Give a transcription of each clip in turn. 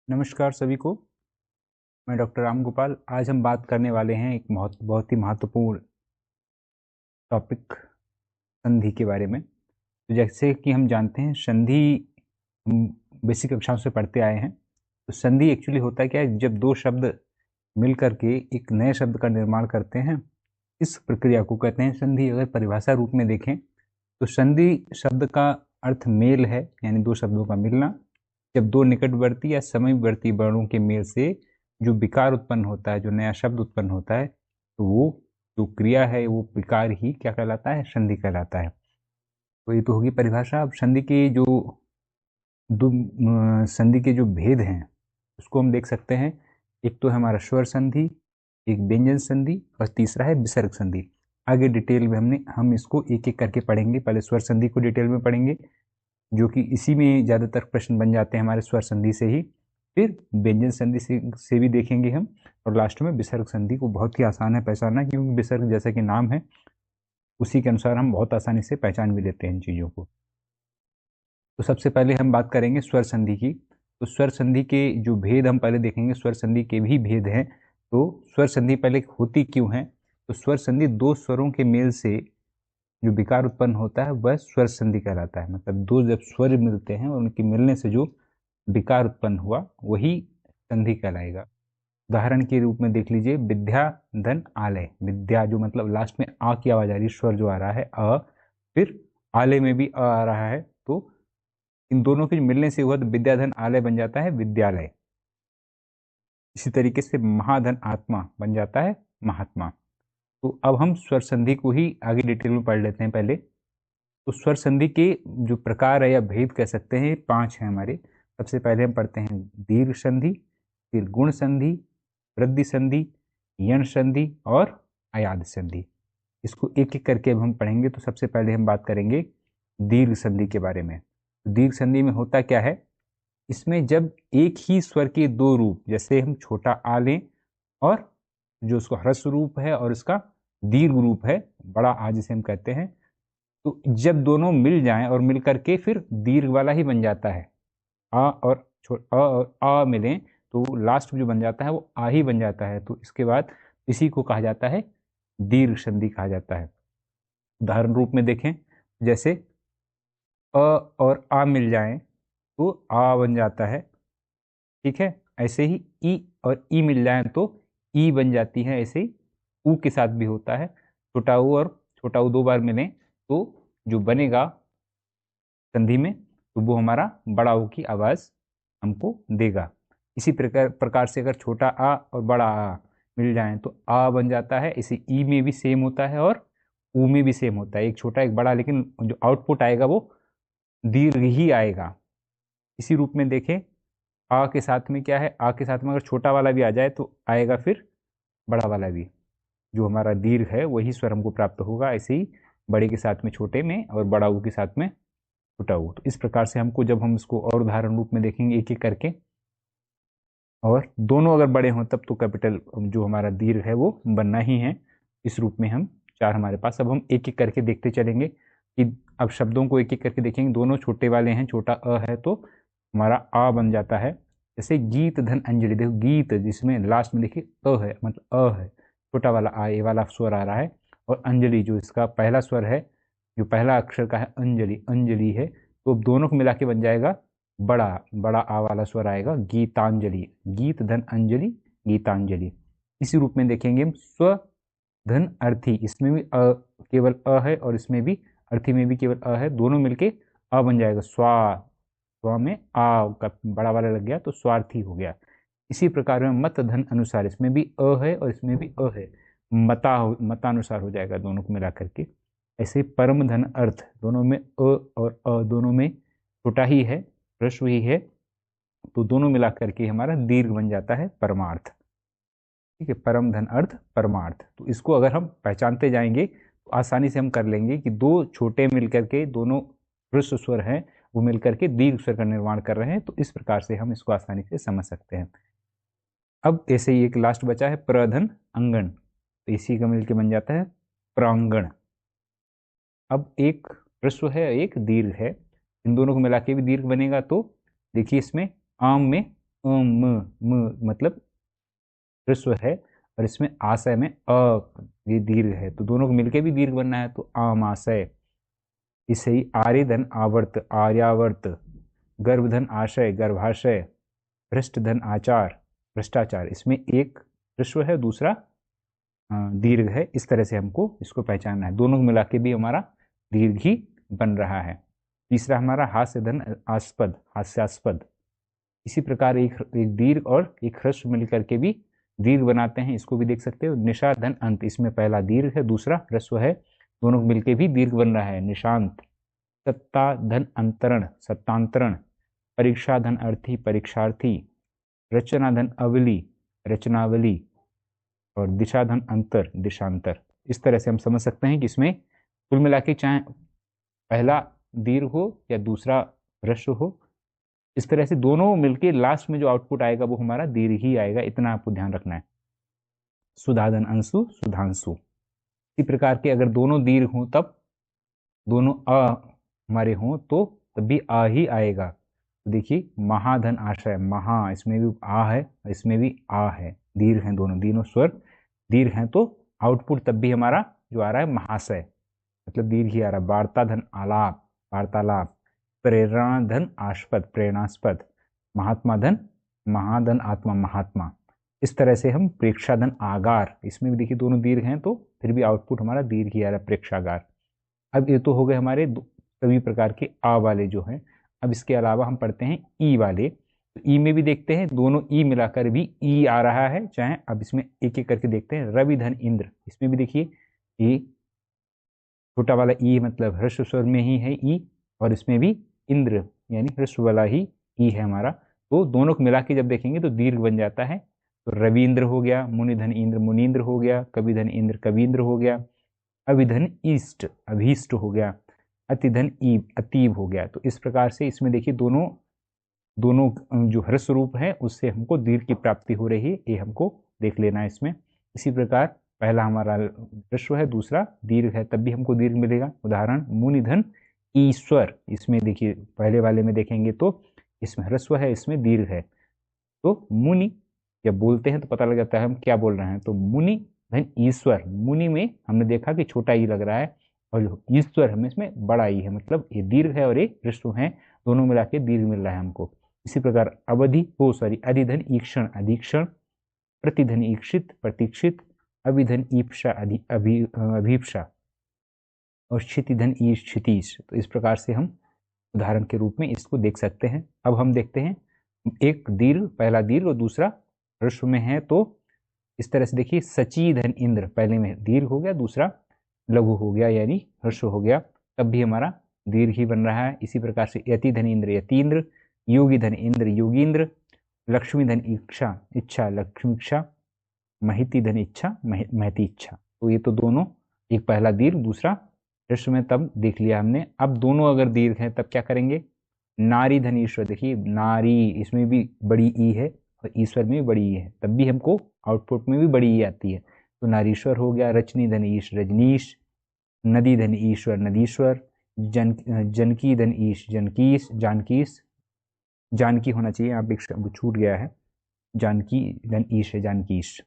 नमस्कार सभी को। मैं डॉक्टर राम गोपाल। आज हम बात करने वाले हैं एक बहुत ही महत्वपूर्ण टॉपिक, संधि के बारे में। तो जैसे कि हम जानते हैं, संधि हम बेसिक कक्षाओं से पढ़ते आए हैं। तो संधि एक्चुअली होता है क्या है, जब दो शब्द मिल करके एक नए शब्द का निर्माण करते हैं, इस प्रक्रिया को कहते हैं संधि। अगर परिभाषा रूप में देखें तो संधि शब्द का अर्थ मेल है, यानी दो शब्दों का मिलना। जब दो निकटवर्ती या समीपवर्ती वर्णों के मेल से जो विकार उत्पन्न होता है, जो नया शब्द उत्पन्न होता है, तो वो जो क्रिया है वो विकार ही क्या कहलाता है, संधि कहलाता है। तो ये तो होगी परिभाषा। अब संधि के जो भेद हैं उसको हम देख सकते हैं। एक तो है हमारा स्वर संधि, एक व्यंजन संधि, और तीसरा है विसर्ग संधि। आगे डिटेल में हम इसको एक एक करके पढ़ेंगे। पहले स्वर संधि को डिटेल में पढ़ेंगे, जो कि इसी में ज़्यादातर प्रश्न बन जाते हैं हमारे स्वर संधि से ही। फिर व्यंजन संधि से भी देखेंगे हम, और लास्ट में विसर्ग संधि को। बहुत ही आसान है पहचानना, क्योंकि विसर्ग जैसा कि नाम है उसी के अनुसार हम बहुत आसानी से पहचान भी लेते हैं इन चीज़ों को। तो सबसे पहले हम बात करेंगे स्वर संधि की। तो स्वर संधि के जो भेद हम पहले देखेंगे, स्वर संधि के भी भेद हैं। तो स्वर संधि पहले होती क्यों है? तो स्वर संधि दो स्वरों के मेल से जो विकार उत्पन्न होता है वह स्वर संधि कहलाता है। मतलब दो जब स्वर मिलते हैं और उनके मिलने से जो विकार उत्पन्न हुआ वही संधि कहलाएगा। उदाहरण के रूप में देख लीजिए, विद्या धन आलय। विद्या जो मतलब लास्ट में आ की आवाज आ रही है, स्वर जो आ रहा है अ, फिर आलय में भी अ आ रहा है, तो इन दोनों के मिलने से हुआ तो विद्याधन आलय बन जाता है विद्यालय। इसी तरीके से महाधन आत्मा बन जाता है महात्मा। तो अब हम स्वर संधि को ही आगे डिटेल में पढ़ लेते हैं पहले। तो स्वर संधि के जो प्रकार है या भेद कह सकते हैं, 5 हैं हमारे। सबसे पहले हम पढ़ते हैं दीर्घ संधि, फिर गुण संधि, वृद्धि संधि, यण संधि और अयाद संधि। इसको एक एक करके अब हम पढ़ेंगे। तो सबसे पहले हम बात करेंगे दीर्घ संधि के बारे में। दीर्घ संधि में होता क्या है, इसमें जब एक ही स्वर के दो रूप, जैसे हम छोटा आ लें और जो उसका ह्रस्व रूप है और इसका दीर्घ रूप है बड़ा आ जिसे हम कहते हैं, तो जब दोनों मिल जाएं और मिल करके फिर दीर्घ वाला ही बन जाता है, अ और आ मिलें तो लास्ट में जो बन जाता है वो आ ही बन जाता है। तो इसके बाद इसी को कहा जाता है दीर्घ संधि कहा जाता है। उदाहरण रूप में देखें, जैसे अ और आ मिल जाएं तो आ बन जाता है, ठीक है। ऐसे ही ई और ई मिल जाए तो ई बन जाती है। ऐसे ही ऊ के साथ भी होता है। छोटा ऊ और छोटा ऊ दो बार मिलें तो जो बनेगा संधि में, तो वो हमारा बड़ा ऊ की आवाज हमको देगा। इसी प्रकार से अगर छोटा आ और बड़ा आ मिल जाए तो आ बन जाता है। इसी ई में भी सेम होता है और ऊ में भी सेम होता है, एक छोटा एक बड़ा, लेकिन जो आउटपुट आएगा वो दीर्घ ही आएगा। इसी रूप में देखें, आ के साथ में क्या है, आ के साथ में अगर छोटा वाला भी आ जाए तो आएगा फिर बड़ा वाला भी। जो हमारा दीर्घ है वही स्वर हमको प्राप्त होगा। ऐसे ही बड़े के साथ में छोटे में और बड़ा ऊ के साथ में छोटा ऊ। तो इस प्रकार से हमको, जब हम इसको और उदाहरण रूप में देखेंगे एक एक करके, और दोनों अगर बड़े हों तब तो कैपिटल जो हमारा दीर्घ है वो बनना ही है। इस रूप में हम 4 हमारे पास। अब हम एक एक करके देखते चलेंगे कि अब शब्दों को एक एक करके देखेंगे। दोनों छोटे वाले हैं, छोटा अ है तो हमारा आ बन जाता है। जैसे गीत धन अंजलि, देखो गीत जिसमें लास्ट में देखिए अ है, मतलब अ है, छोटा वाला आ, ये वाला स्वर आ रहा है। और अंजलि जो इसका पहला स्वर है, जो पहला अक्षर का है अंजलि, अंजलि है, तो दोनों को मिला के बन जाएगा बड़ा बड़ा आ वाला स्वर आएगा गीतांजलि। गीत धन अंजलि, गीतांजलि। इसी रूप में देखेंगे हम स्व धन अर्थी। इसमें भी केवल अ है और इसमें भी अर्थी में भी केवल अ है, दोनों मिलके अ बन जाएगा स्वा। स्वा में आ का बड़ा वाला लग गया तो स्वार्थी हो गया। इसी प्रकार में मत धन अनुसार, इसमें भी अ है और इसमें भी अ है, मतानुसार हो जाएगा दोनों को मिला करके। ऐसे परम धन अर्थ, दोनों में अ और अ दोनों में छोटा ही है, ह्रस्व ही है, तो दोनों मिला करके हमारा दीर्घ बन जाता है परमार्थ। ठीक है, परम धन अर्थ परमार्थ। तो इसको अगर हम पहचानते जाएंगे तो आसानी से हम कर लेंगे कि दो छोटे मिलकर के, दोनों ह्रस्व स्वर हैं, वो मिलकर के दीर्घ स्वर का निर्माण कर रहे हैं। तो इस प्रकार से हम इसको आसानी से समझ सकते हैं। अब ऐसे ही एक लास्ट बचा है प्रधन अंगन, तो इसी का मिलकर बन जाता है प्रांगण। अब एक ह्रस्व है एक दीर्घ है, इन दोनों को मिला के भी दीर्घ बनेगा। तो देखिए इसमें आम में मतलब ह्रस्व है और इसमें आशय में ये दीर्घ है, तो दोनों को मिलके भी दीर्घ बनना है, तो आमाशय। इसे ही आर्यधन आवर्त आर्यावर्त, गर्भधन आशय गर्भाशय, भ्रष्टधन आचार भ्रष्टाचार, इसमें एक ह्रस्व है, दूसरा दीर्घ है। इस तरह से हमको इसको पहचानना है, दोनों को मिला के भी हमारा दीर्घ ही बन रहा है। तीसरा हमारा हास्यधन आस्पद हास्यास्पद, इसी प्रकार एक दीर्घ और एक ह्रस्व मिलकर के भी दीर्घ बनाते हैं, इसको भी देख सकते हो। निशा धन अंत, इसमें पहला दीर्घ है, दूसरा ह्रस्व है, दोनों मिलके भी दीर्घ बन रहा है, निशांत। सत्ता धन अंतरण सत्तांतरण, परीक्षा धन अर्थी परीक्षार्थी, रचना धन अवली रचनावली, और दिशा धन अंतर दिशांतर। इस तरह से हम समझ सकते हैं कि इसमें कुल मिला के चाहे पहला दीर्घ हो या दूसरा ह्रस्व हो, इस तरह से दोनों मिलके लास्ट में जो आउटपुट आएगा वो हमारा दीर्घ ही आएगा, इतना आपको ध्यान रखना है। सुधाधन अंशु सुधांशु, इसी प्रकार के अगर दोनों दीर्घ हों तब दोनों हमारे हों तो तब भी आ ही आएगा। तो देखिए महाधन आशय, महा इसमें भी आ है, इसमें भी आ है, दीर्घ हैं दोनों स्वर दीर्घ हैं, तो आउटपुट तब भी हमारा जो आ रहा है महाशय, मतलब दीर्घ ही आ रहा है। वार्ता धन आलाप वार्तालाप, प्रेरणा धन आस्पद प्रेरणास्पद, महात्मा धन महाधन आत्मा महात्मा। इस तरह से हम प्रेक्षाधन आगार, इसमें भी देखिए दोनों दीर्घ हैं तो फिर भी आउटपुट हमारा दीर्घ ही आ रहा है, प्रेक्षागार। अब ये तो हो गए हमारे सभी प्रकार के आ वाले जो हैं। अब इसके अलावा हम पढ़ते हैं ई वाले, तो ई में भी देखते हैं दोनों ई मिलाकर भी ई आ रहा है, चाहे अब इसमें एक एक करके देखते हैं। रवि धन इंद्र, इसमें भी देखिए ये छोटा वाला ई मतलब ह्रस्व स्वर में ही है ई, और इसमें भी इंद्र यानी ह्रस्व वाला ही ई है हमारा, तो दोनों को मिला के जब देखेंगे तो दीर्घ बन जाता है। तो रविंद्र हो गया, मुनिधन इंद्र मुनीन्द्र हो गया, कविधन इंद्र कवींद्र हो गया, अभिधन ईष्ट अभीष्ट हो गया, अतिधन ईब अतीब हो गया। तो इस प्रकार से इसमें देखिए दोनों दोनों जो ह्रस्व रूप है उससे हमको दीर्घ की प्राप्ति हो रही है, ये हमको देख लेना है इसमें। इसी प्रकार पहला हमारा ह्रस्व है, दूसरा दीर्घ है, तब भी हमको दीर्घ मिलेगा। उदाहरण मुनिधन ईश्वर, इसमें देखिए पहले वाले में देखेंगे तो इसमें ह्रस्व है, इसमें दीर्घ है। तो मुनि जब बोलते हैं तो पता लग जाता है हम क्या बोल रहे हैं। तो मुनि धन ईश्वर, मुनि में हमने देखा कि छोटा ई लग रहा है, और जो ईश्वर हमें इसमें बड़ा ई है, मतलब ये दीर्घ है और ये ह्रस्व है, दोनों मिला के दीर्घ मिल रहा है हमको। इसी प्रकार अवधि हो सॉरी अधिधन ईक्षण अधीक्षण, प्रतिधन ईक्षित प्रतीक्षित, अभिधन ईप्सा अभीप्सा, और क्षितिधन ईश क्षितीश। तो इस प्रकार से हम उदाहरण के रूप में इसको देख सकते हैं। अब हम देखते हैं एक दीर्घ, पहला दीर्घ और दूसरा ह्रस्व में है, तो इस तरह से देखिए सची धन इंद्र, पहले में दीर्घ हो गया, दूसरा लघु हो गया यानी ह्रस्व हो गया, तब भी हमारा दीर्घ ही बन रहा है। इसी प्रकार से यति धन इंद्र यतीन्द्र, योगी धन इंद्र योगींद्र, लक्ष्मी धन इच्छा इच्छा लक्ष्मी इच्छा, महिति धन इच्छा महती इच्छा। तो ये तो दोनों एक पहला दीर्घ दूसरा ह्रस्व में तब देख लिया हमने। अब दोनों अगर दीर्घ हैं तब क्या करेंगे। नारी धन ईश्वर, देखिए नारी इसमें भी बड़ी ई है और ईश्वर में भी बड़ी ई है, तब भी हमको आउटपुट में भी बड़ी ई आती है। तो नारीश्वर हो गया, रचनी धन ईश रजनीश, नदी धन ईश्वर नदीश्वर, जनकी धन ईश जनकीश जानकीश, जानकी होना चाहिए, आप एक छूट गया है, जानकी धन ईश है जानकीश,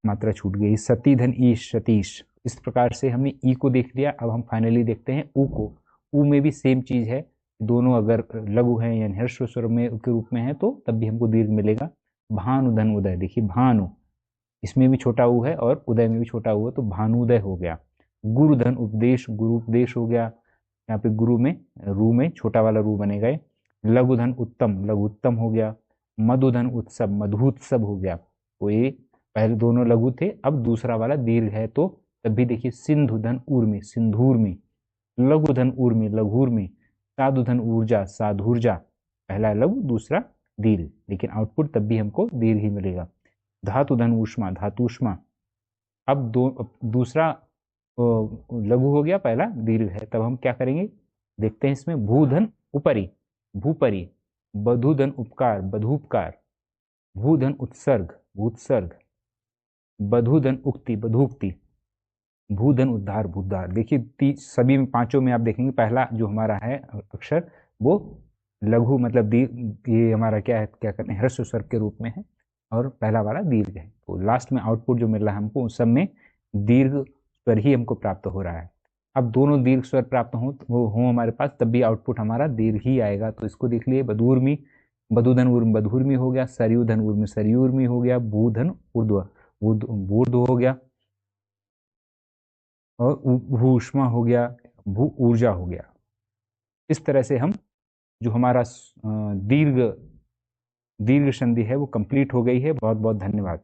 मात्रा छूट गई। सती धन ईश सतीश। इस प्रकार से हमने ई को देख लिया। अब हम फाइनली देखते हैं ऊ को। ऊ में भी सेम चीज है, दोनों अगर लघु हैं यानी ह्रस्व स्वर में के रूप में है तो तब भी हमको दीर्घ मिलेगा। भानु धन उदय, देखिए भानु इसमें भी छोटा ऊ है और उदय में भी छोटा ऊ है, तो भानुदय हो गया। गुरु धन उपदेश गुरु उपदेश हो गया, यहाँ पे गुरु में रू में छोटा वाला रू बनेगा। लघु धन उत्तम लघु उत्तम हो गया। मधुधन उत्सव मधुत्सव हो गया। तो ये पहले दोनों लघु थे, अब दूसरा वाला दीर्घ है, तो तब भी देखिए सिंधु धन ऊर्मी सिंधूर्मी, लघु धन ऊर्मी लघुर्मी, साधु धन ऊर्जा साधुर्जा, पहला लघु दूसरा दीर्घ, लेकिन आउटपुट तब भी हमको दीर्घ ही मिलेगा। धातु धन ऊष्मा धातुष्मा। अब दूसरा लघु हो गया, पहला दीर्घ है, तब हम क्या करेंगे देखते हैं इसमें। भूधन उपरी भूपरी, बधुधन उपकार बधूपकार, भूधन उत्सर्ग भूत्सर्ग, बधुधन उक्ति बधुक्ति, भूधन उद्धार भूद्धार। देखिए सभी में पांचों में आप देखेंगे पहला जो हमारा है अक्षर वो लघु मतलब ये हमारा क्या है, क्या करते हैं, ह्रस्व स्वर के रूप में है, और पहला वाला दीर्घ है। तो लास्ट में आउटपुट जो मिल रहा है हमको, उस सब में दीर्घ स्वर ही हमको प्राप्त हो रहा है। अब दोनों दीर्घ स्वर प्राप्त हो हमारे पास, तब भी आउटपुट हमारा दीर्घ ही आएगा। तो इसको देख लिए, बधूर्मी, बधुधन उर्म बधूर्मी हो गया, सरयुधन उर्म सरयूर्मी हो गया, भूधन ऊर्ध्व ऊर्ध्व हो गया, और भूष्मा हो गया, भू ऊर्जा हो गया। इस तरह से हम जो हमारा दीर्घ संधि है वो कंप्लीट हो गई है। बहुत बहुत धन्यवाद।